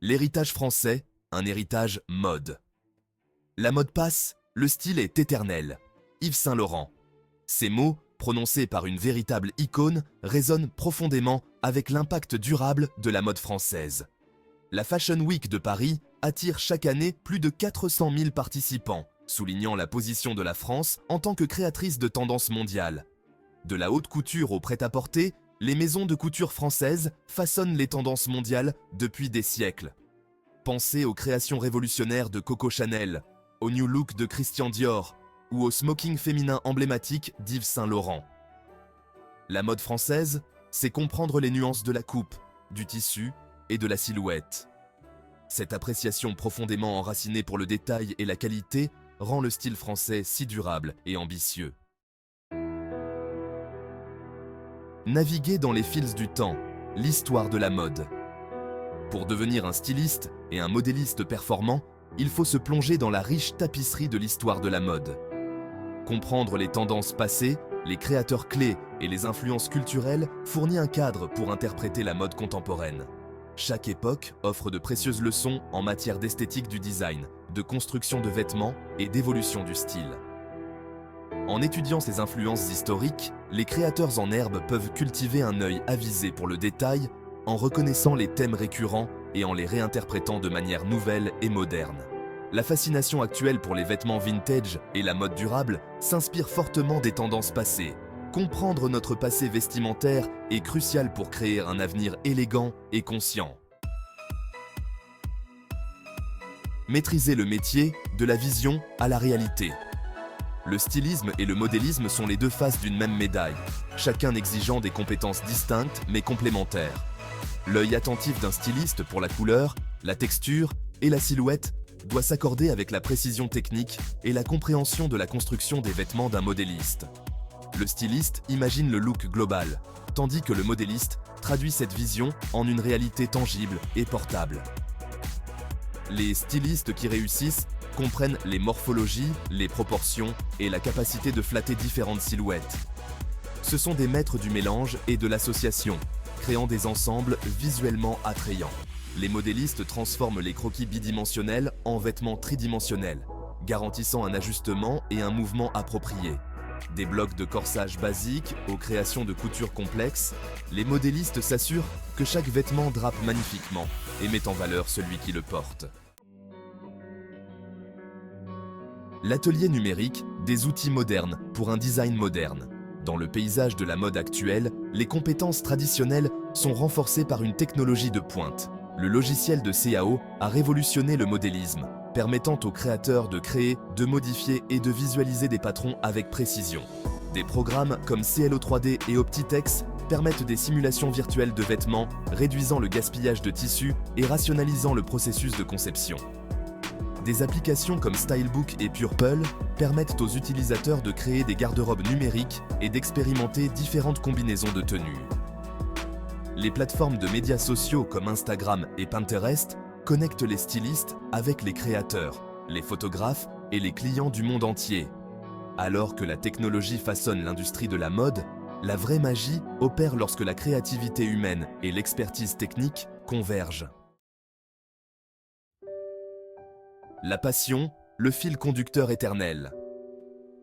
L'héritage français, un héritage mode. La mode passe, le style est éternel. Yves Saint Laurent. Ces mots, prononcés par une véritable icône, résonnent profondément avec l'impact durable de la mode française. La Fashion Week de Paris attire chaque année plus de 400 000 participants, soulignant la position de la France en tant que créatrice de tendances mondiales. De la haute couture au prêt-à-porter, les maisons de couture françaises façonnent les tendances mondiales depuis des siècles. Pensez aux créations révolutionnaires de Coco Chanel, au New Look de Christian Dior ou au smoking féminin emblématique d'Yves Saint Laurent. La mode française, c'est comprendre les nuances de la coupe, du tissu et de la silhouette. Cette appréciation profondément enracinée pour le détail et la qualité rend le style français si durable et ambitieux. Naviguer dans les fils du temps, l'histoire de la mode. Pour devenir un styliste et un modéliste performant, il faut se plonger dans la riche tapisserie de l'histoire de la mode. Comprendre les tendances passées, les créateurs clés et les influences culturelles fournit un cadre pour interpréter la mode contemporaine. Chaque époque offre de précieuses leçons en matière d'esthétique du design, de construction de vêtements et d'évolution du style. En étudiant ces influences historiques, les créateurs en herbe peuvent cultiver un œil avisé pour le détail en reconnaissant les thèmes récurrents et en les réinterprétant de manière nouvelle et moderne. La fascination actuelle pour les vêtements vintage et la mode durable s'inspire fortement des tendances passées. Comprendre notre passé vestimentaire est crucial pour créer un avenir élégant et conscient. Maîtriser le métier, de la vision à la réalité. Le stylisme et le modélisme sont les deux faces d'une même médaille, chacun exigeant des compétences distinctes mais complémentaires. L'œil attentif d'un styliste pour la couleur, la texture et la silhouette doit s'accorder avec la précision technique et la compréhension de la construction des vêtements d'un modéliste. Le styliste imagine le look global, tandis que le modéliste traduit cette vision en une réalité tangible et portable. Les stylistes qui réussissent comprennent les morphologies, les proportions et la capacité de flatter différentes silhouettes. Ce sont des maîtres du mélange et de l'association, créant des ensembles visuellement attrayants. Les modélistes transforment les croquis bidimensionnels en vêtements tridimensionnels, garantissant un ajustement et un mouvement approprié. Des blocs de corsage basiques aux créations de coutures complexes, les modélistes s'assurent que chaque vêtement drape magnifiquement et met en valeur celui qui le porte. L'atelier numérique, des outils modernes pour un design moderne. Dans le paysage de la mode actuelle, les compétences traditionnelles sont renforcées par une technologie de pointe. Le logiciel de CAO a révolutionné le modélisme, permettant aux créateurs de créer, de modifier et de visualiser des patrons avec précision. Des programmes comme CLO3D et Optitex permettent des simulations virtuelles de vêtements, réduisant le gaspillage de tissus et rationalisant le processus de conception. Des applications comme Stylebook et Purple permettent aux utilisateurs de créer des garde-robes numériques et d'expérimenter différentes combinaisons de tenues. Les plateformes de médias sociaux comme Instagram et Pinterest connectent les stylistes avec les créateurs, les photographes et les clients du monde entier. Alors que la technologie façonne l'industrie de la mode, la vraie magie opère lorsque la créativité humaine et l'expertise technique convergent. La passion, le fil conducteur éternel.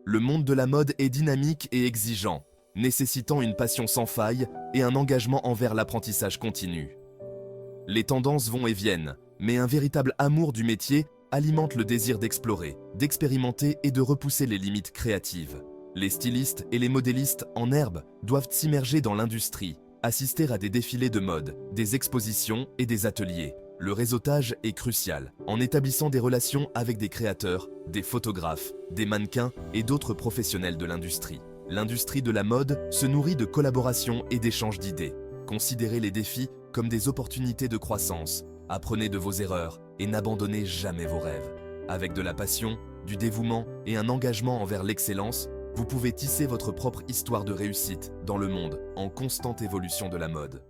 Le monde de la mode est dynamique et exigeant, nécessitant une passion sans faille et un engagement envers l'apprentissage continu. Les tendances vont et viennent, mais un véritable amour du métier alimente le désir d'explorer, d'expérimenter et de repousser les limites créatives. Les stylistes et les modélistes en herbe doivent s'immerger dans l'industrie, assister à des défilés de mode, des expositions et des ateliers. Le réseautage est crucial, en établissant des relations avec des créateurs, des photographes, des mannequins et d'autres professionnels de l'industrie. L'industrie de la mode se nourrit de collaborations et d'échanges d'idées. Considérez les défis comme des opportunités de croissance. Apprenez de vos erreurs et n'abandonnez jamais vos rêves. Avec de la passion, du dévouement et un engagement envers l'excellence, vous pouvez tisser votre propre histoire de réussite dans le monde en constante évolution de la mode.